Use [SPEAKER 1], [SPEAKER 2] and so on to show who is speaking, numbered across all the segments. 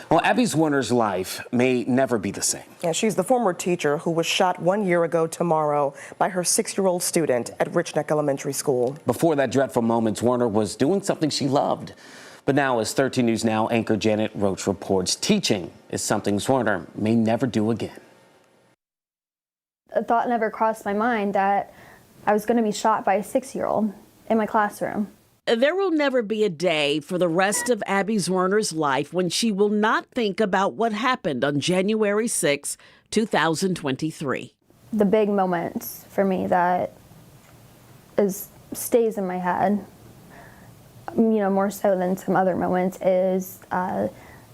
[SPEAKER 1] Well, Abby Zwerner's life may never be the same.
[SPEAKER 2] Yeah, she's the former teacher who was shot 1 year ago tomorrow by her 6-year-old student at Richneck Elementary School.
[SPEAKER 1] Before that dreadful moment, Zwerner was doing something she loved. But now, as 13 News Now anchor Janet Roach reports, teaching is something Zwerner may never do again.
[SPEAKER 3] A thought never crossed my mind that I was going to be shot by a 6-year-old in my classroom.
[SPEAKER 4] There will never be a day for the rest of Abby Zwerner's life when she will not think about what happened on January 6, 2023.
[SPEAKER 3] The big moments for me that stays in my head, more so than some other moments, is the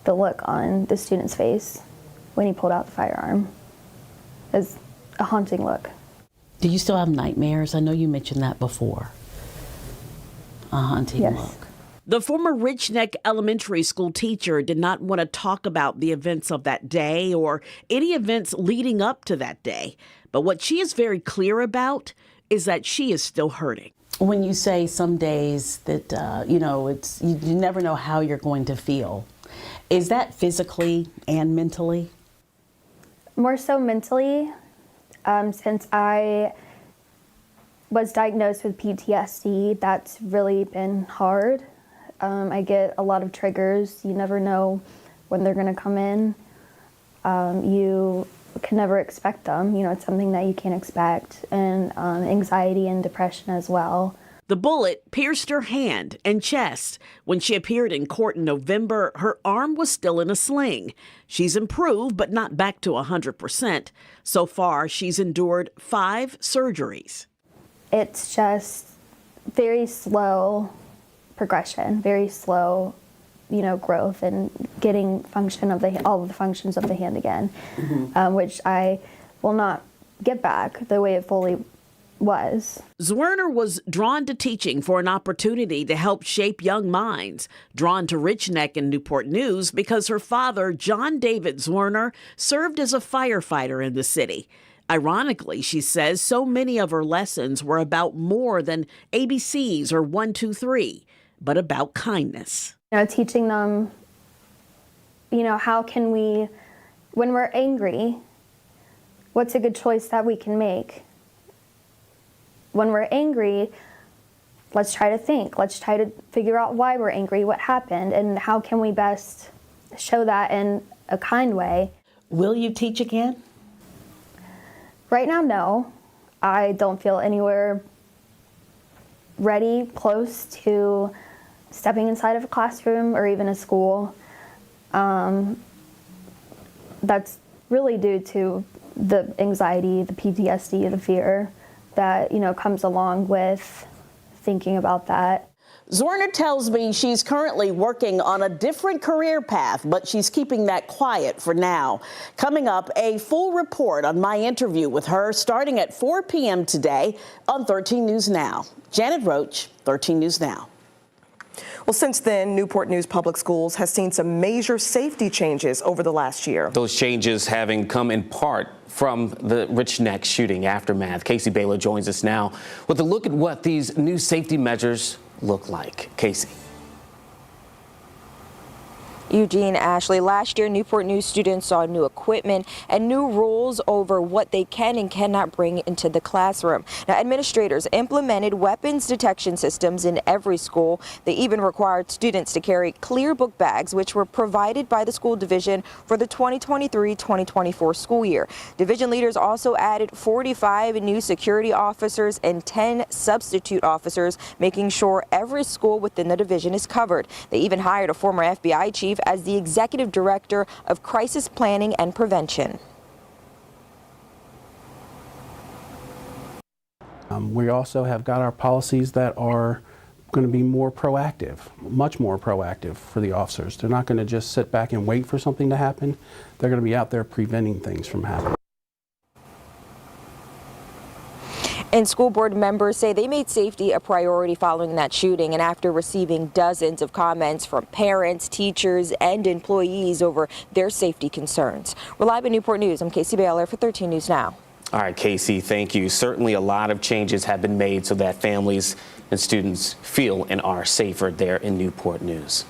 [SPEAKER 3] look on the student's face when he pulled out the firearm. It was a haunting look.
[SPEAKER 5] Do you still have nightmares? I know you mentioned that before. A haunting look.
[SPEAKER 4] The former Richneck Elementary School teacher did not want to talk about the events of that day or any events leading up to that day. But what she is very clear about is that she is still hurting.
[SPEAKER 5] When you say some days that, it's you never know how you're going to feel, is that physically and mentally?
[SPEAKER 3] More so mentally, since I was diagnosed with PTSD. That's really been hard. I get a lot of triggers. You never know when they're going to come in. You can never expect them. It's something that you can't expect. And anxiety and depression as well.
[SPEAKER 4] The bullet pierced her hand and chest. When she appeared in court in November, her arm was still in a sling. She's improved, but not back to 100%. So far, she's endured 5 surgeries.
[SPEAKER 3] It's just very slow progression, very slow, growth and getting all of the functions of the hand again, which I will not get back the way it fully was.
[SPEAKER 4] Zwerner was drawn to teaching for an opportunity to help shape young minds, drawn to Richneck and Newport-News because her father, John David Zwerner, served as a firefighter in the city. Ironically, she says so many of her lessons were about more than ABCs or 1, 2, 3, but about kindness.
[SPEAKER 3] Teaching them, how can we, when we're angry, what's a good choice that we can make? When we're angry, let's try to think. Let's try to figure out why we're angry, what happened, and how can we best show that in a kind way.
[SPEAKER 5] Will you teach again?
[SPEAKER 3] Right now, no. I don't feel anywhere ready, close to stepping inside of a classroom or even a school. That's really due to the anxiety, the PTSD, the fear that, comes along with thinking about that.
[SPEAKER 4] Zwerner tells me she's currently working on a different career path, but she's keeping that quiet for now. Coming up, a full report on my interview with her starting at 4 p.m. today on 13 News Now. Janet Roach, 13 News Now.
[SPEAKER 2] Well, since then, Newport News Public Schools has seen some major safety changes over the last year.
[SPEAKER 1] Those changes having come in part from the Richneck shooting aftermath. Casey Baylor joins us now with a look at what these new safety measures look like. Casey.
[SPEAKER 6] Eugene, Ashley, last year Newport News students saw new equipment and new rules over what they can and cannot bring into the classroom. Now, administrators implemented weapons detection systems in every school. They even required students to carry clear book bags, which were provided by the school division for the 2023-2024 school year. Division leaders also added 45 new security officers and 10 substitute officers, making sure every school within the division is covered. They even hired a former FBI chief as the executive director of crisis planning and prevention.
[SPEAKER 7] We also have got our policies that are going to be more proactive, much more proactive for the officers. They're not going to just sit back and wait for something to happen. They're going to be out there preventing things from happening.
[SPEAKER 6] And school board members say they made safety a priority following that shooting and after receiving dozens of comments from parents, teachers, and employees over their safety concerns. We're live in Newport News. I'm Casey Baylor for 13 News Now.
[SPEAKER 1] All right, Casey, thank you. Certainly a lot of changes have been made so that families and students feel and are safer there in Newport News.